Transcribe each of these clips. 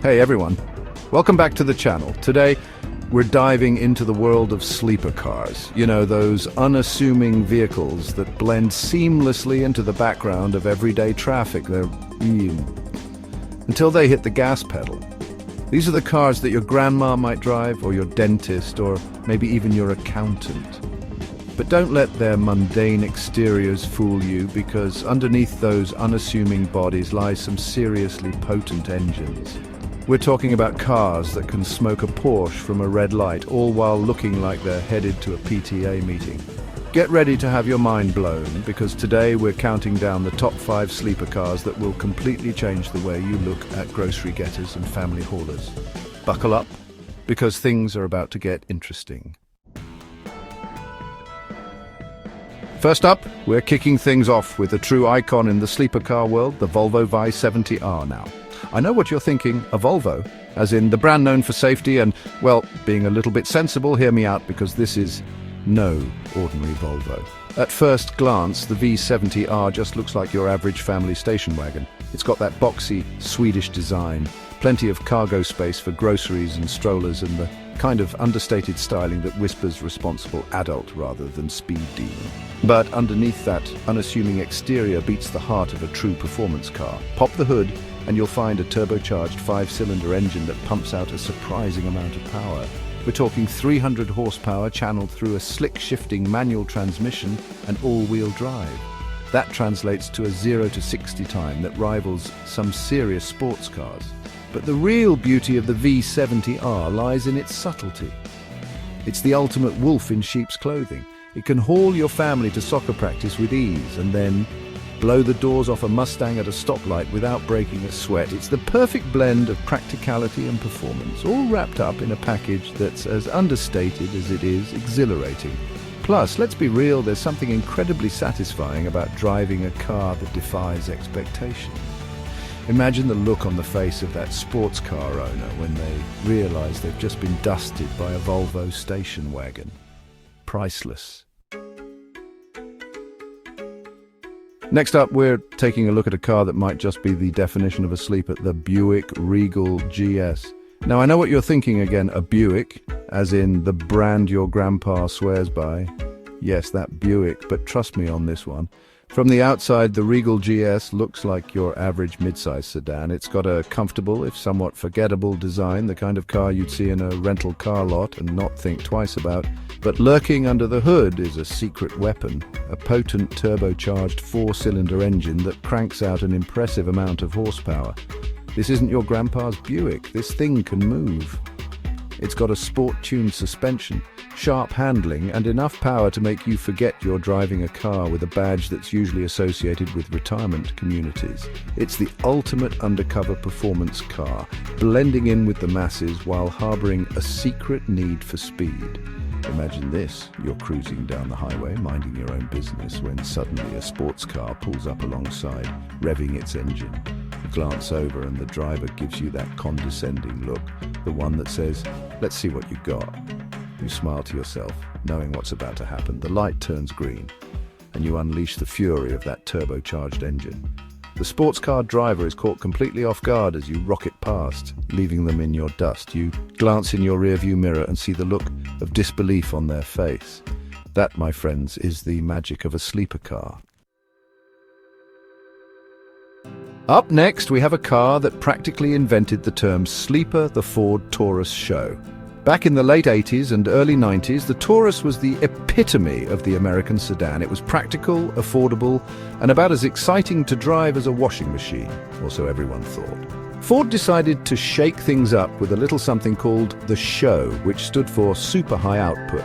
Hey everyone, welcome back to the channel. Today, we're diving into the world of sleeper cars. You know, those unassuming vehicles that blend seamlessly into the background of everyday traffic. They're until they hit the gas pedal. These are the cars that your grandma might drive, or your dentist, or maybe even your accountant. But don't let their mundane exteriors fool you, because underneath those unassuming bodies lie some seriously potent engines. We're talking about cars that can smoke a Porsche from a red light, all while looking like they're headed to a PTA meeting. Get ready to have your mind blown, because today we're counting down the top 5 sleeper cars that will completely change the way you look at grocery getters and family haulers. Buckle up, because things are about to get interesting. First up, we're kicking things off with a true icon in the sleeper car world, the Volvo V70R now. I know what you're thinking, a Volvo, as in the brand known for safety and, well, being a little bit sensible. Hear me out, because this is no ordinary Volvo. At first glance, the V70R just looks like your average family station wagon. It's got that boxy, Swedish design, plenty of cargo space for groceries and strollers, and the kind of understated styling that whispers responsible adult rather than speed demon. But underneath that unassuming exterior beats the heart of a true performance car. Pop the hood, and you'll find a turbocharged 5-cylinder engine that pumps out a surprising amount of power. We're talking 300 horsepower channeled through a slick shifting manual transmission and all-wheel drive. That translates to a 0 to 60 time that rivals some serious sports cars. But the real beauty of the V70R lies in its subtlety. It's the ultimate wolf in sheep's clothing. It can haul your family to soccer practice with ease, and then blow the doors off a Mustang at a stoplight without breaking a sweat. It's the perfect blend of practicality and performance, all wrapped up in a package that's as understated as it is exhilarating. Plus, let's be real, there's something incredibly satisfying about driving a car that defies expectation. Imagine the look on the face of that sports car owner when they realize they've just been dusted by a Volvo station wagon. Priceless. Next up, we're taking a look at a car that might just be the definition of a sleeper, the Buick Regal GS. Now, I know what you're thinking again, a Buick, as in the brand your grandpa swears by. Yes, that Buick, but trust me on this one. From the outside, the Regal GS looks like your average mid-size sedan. It's got a comfortable, if somewhat forgettable design, the kind of car you'd see in a rental car lot and not think twice about. But lurking under the hood is a secret weapon, a potent turbocharged 4-cylinder engine that cranks out an impressive amount of horsepower. This isn't your grandpa's Buick. This thing can move. It's got a sport-tuned suspension, sharp handling, and enough power to make you forget you're driving a car with a badge that's usually associated with retirement communities. It's the ultimate undercover performance car, blending in with the masses while harboring a secret need for speed. Imagine this, you're cruising down the highway, minding your own business, when suddenly a sports car pulls up alongside, revving its engine. You glance over and the driver gives you that condescending look, the one that says, "Let's see what you got." You smile to yourself, knowing what's about to happen. The light turns green, and you unleash the fury of that turbocharged engine. The sports car driver is caught completely off guard as you rocket past, leaving them in your dust. You glance in your rearview mirror and see the look of disbelief on their face. That, my friends, is the magic of a sleeper car. Up next, we have a car that practically invented the term sleeper, the Ford Taurus SHO. Back in the late 80s and early 90s, the Taurus was the epitome of the American sedan. It was practical, affordable, and about as exciting to drive as a washing machine, or so everyone thought. Ford decided to shake things up with a little something called the SHO, which stood for super high output.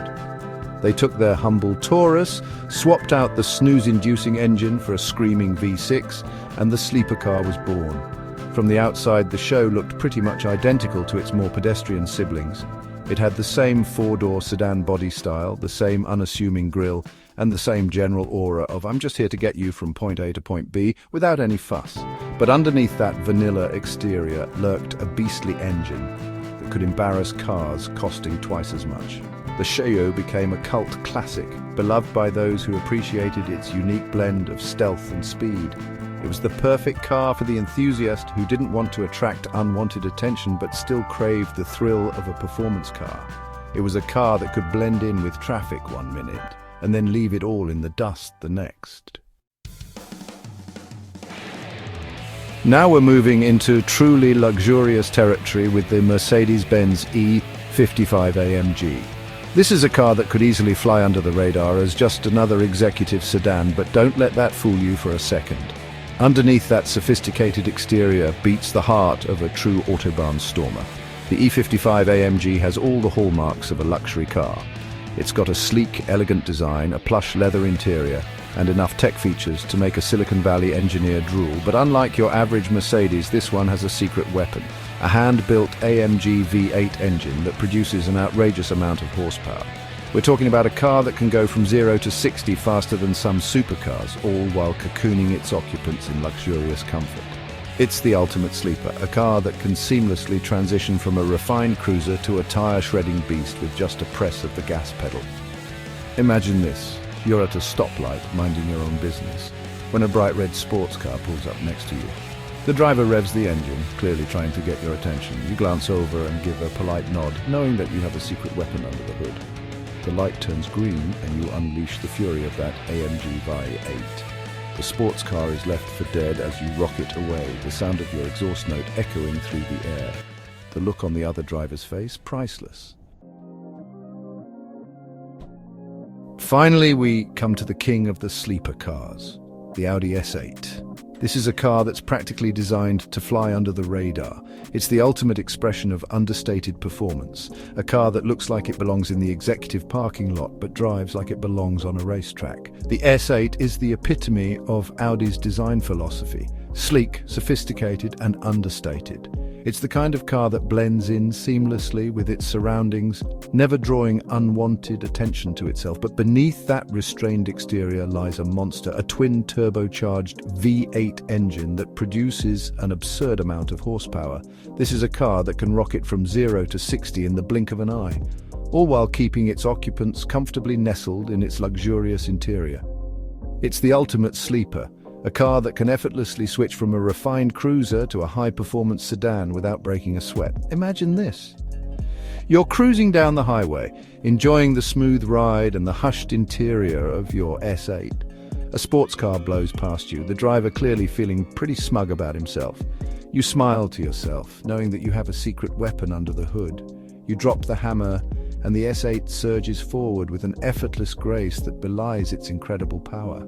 They took their humble Taurus, swapped out the snooze-inducing engine for a screaming V6, and the sleeper car was born. From the outside, the SHO looked pretty much identical to its more pedestrian siblings. It had the same 4-door sedan body style, the same unassuming grille, and the same general aura of "I'm just here to get you from point A to point B," without any fuss. But underneath that vanilla exterior lurked a beastly engine that could embarrass cars costing twice as much. The SHO became a cult classic, beloved by those who appreciated its unique blend of stealth and speed. It was the perfect car for the enthusiast who didn't want to attract unwanted attention but still craved the thrill of a performance car. It was a car that could blend in with traffic one minute and then leave it all in the dust the next. Now we're moving into truly luxurious territory with the Mercedes-Benz E55 AMG. This is a car that could easily fly under the radar as just another executive sedan, but don't let that fool you for a second. Underneath that sophisticated exterior beats the heart of a true autobahn stormer. The E55 AMG has all the hallmarks of a luxury car. It's got a sleek, elegant design, a plush leather interior, and enough tech features to make a Silicon Valley engineer drool. But unlike your average Mercedes, this one has a secret weapon, a hand-built AMG V8 engine that produces an outrageous amount of horsepower. We're talking about a car that can go from 0 to 60 faster than some supercars, all while cocooning its occupants in luxurious comfort. It's the ultimate sleeper, a car that can seamlessly transition from a refined cruiser to a tire-shredding beast with just a press of the gas pedal. Imagine this. You're at a stoplight, minding your own business, when a bright red sports car pulls up next to you. The driver revs the engine, clearly trying to get your attention. You glance over and give a polite nod, knowing that you have a secret weapon under the hood. The light turns green and you unleash the fury of that AMG V8. The sports car is left for dead as you rocket away, the sound of your exhaust note echoing through the air. The look on the other driver's face, priceless. Finally, we come to the king of the sleeper cars, the Audi S8. This is a car that's practically designed to fly under the radar. It's the ultimate expression of understated performance, a car that looks like it belongs in the executive parking lot but drives like it belongs on a racetrack. The S8 is the epitome of Audi's design philosophy, sleek, sophisticated, and understated. It's the kind of car that blends in seamlessly with its surroundings, never drawing unwanted attention to itself. But beneath that restrained exterior lies a monster, a twin-turbocharged V8 engine that produces an absurd amount of horsepower. This is a car that can rocket from 0 to 60 in the blink of an eye, all while keeping its occupants comfortably nestled in its luxurious interior. It's the ultimate sleeper, a car that can effortlessly switch from a refined cruiser to a high-performance sedan without breaking a sweat. Imagine this. You're cruising down the highway, enjoying the smooth ride and the hushed interior of your S8. A sports car blows past you, the driver clearly feeling pretty smug about himself. You smile to yourself, knowing that you have a secret weapon under the hood. You drop the hammer, and the S8 surges forward with an effortless grace that belies its incredible power.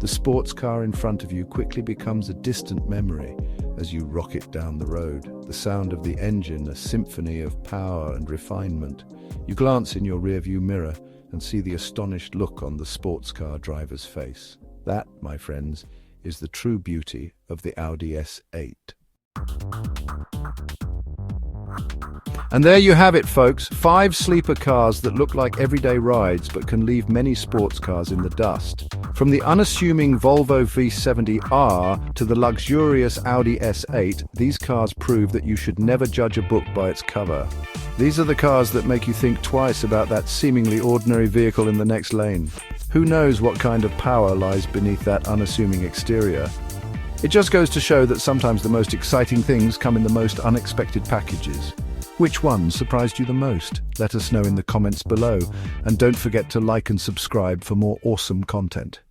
The sports car in front of you quickly becomes a distant memory as you rocket down the road, the sound of the engine a symphony of power and refinement. You glance in your rearview mirror and see the astonished look on the sports car driver's face. That, my friends, is the true beauty of the Audi S8. And there you have it, folks. 5 sleeper cars that look like everyday rides but can leave many sports cars in the dust. From the unassuming Volvo V70R to the luxurious Audi S8, these cars prove that you should never judge a book by its cover. These are the cars that make you think twice about that seemingly ordinary vehicle in the next lane. Who knows what kind of power lies beneath that unassuming exterior? It just goes to show that sometimes the most exciting things come in the most unexpected packages. Which one surprised you the most? Let us know in the comments below, and don't forget to like and subscribe for more awesome content.